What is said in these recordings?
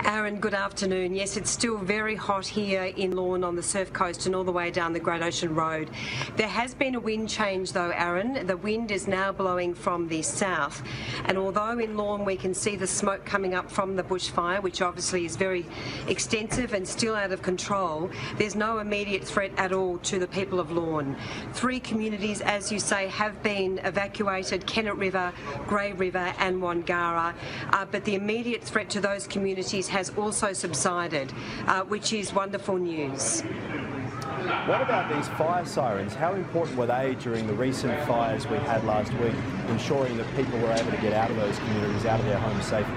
Aaron, good afternoon. Yes, it's still very hot here in Lorne on the Surf Coast and all the way down the Great Ocean Road. There has been a wind change though, Aaron. The wind is now blowing from the south, and although in Lorne we can see the smoke coming up from the bushfire, which obviously is very extensive and still out of control, there's no immediate threat at all to the people of Lorne. 3 communities, as you say, have been evacuated: Kennet River, Grey River and Wangara, but the immediate threat to those communities has also subsided, which is wonderful news. What about these fire sirens? How important were they during the recent fires we had last week, ensuring that people were able to get out of those communities, out of their homes safely?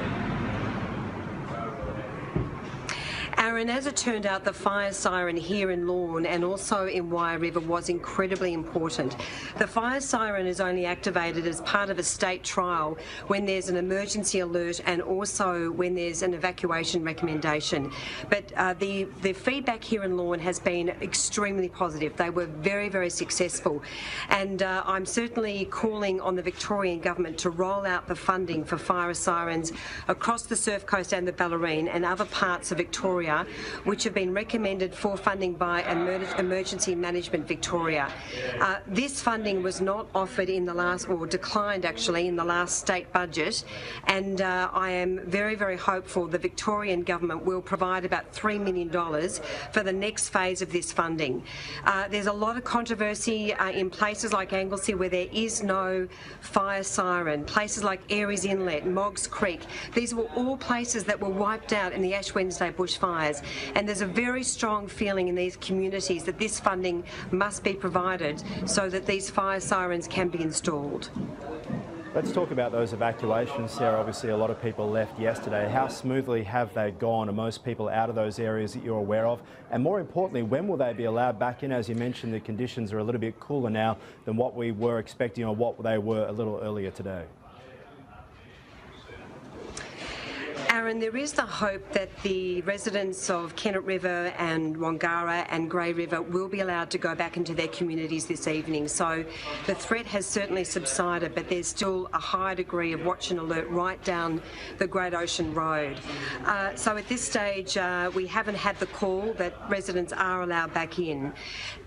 Aaron, as it turned out, the fire siren here in Lorne and also in Wye River was incredibly important. The fire siren is only activated as part of a state trial when there's an emergency alert and also when there's an evacuation recommendation. But the feedback here in Lorne has been extremely positive. They were very, very successful. And I'm certainly calling on the Victorian Government to roll out the funding for fire sirens across the Surf Coast and the Bellarine and other parts of Victoria, which have been recommended for funding by Emergency Management Victoria. This funding was not offered in the last, or declined actually, in the last state budget, and I am very, very hopeful the Victorian Government will provide about $3 million for the next phase of this funding. There's a lot of controversy in places like Anglesea where there is no fire siren, places like Aries Inlet, Moggs Creek. These were all places that were wiped out in the Ash Wednesday bushfires. And there's a very strong feeling in these communities that this funding must be provided so that these fire sirens can be installed. Let's talk about those evacuations, Sarah. Obviously a lot of people left yesterday. How smoothly have they gone? Are most people out of those areas that you're aware of? And more importantly, when will they be allowed back in? As you mentioned, the conditions are a little bit cooler now than what we were expecting or what they were a little earlier today. Aaron, there is the hope that the residents of Kennet River and Wangara and Grey River will be allowed to go back into their communities this evening. So the threat has certainly subsided, but there's still a high degree of watch and alert right down the Great Ocean Road. So at this stage, we haven't had the call that residents are allowed back in.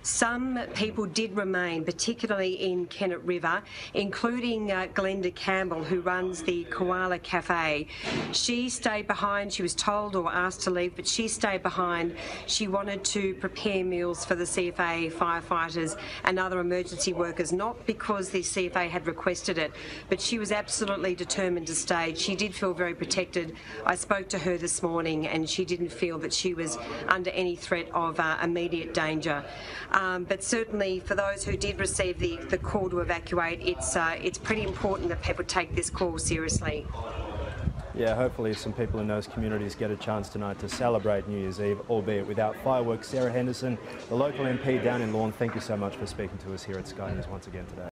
Some people did remain, particularly in Kennet River, including Glenda Campbell, who runs the Koala Cafe. She stayed behind. She was told or asked to leave, but she stayed behind. She wanted to prepare meals for the CFA firefighters and other emergency workers, not because the CFA had requested it, but she was absolutely determined to stay. She did feel very protected. I spoke to her this morning and she didn't feel that she was under any threat of immediate danger. But certainly for those who did receive the call to evacuate, it's pretty important that people take this call seriously. Yeah, hopefully some people in those communities get a chance tonight to celebrate New Year's Eve, albeit without fireworks. Sarah Henderson, the local MP down in Lorne, thank you so much for speaking to us here at Sky News once again today.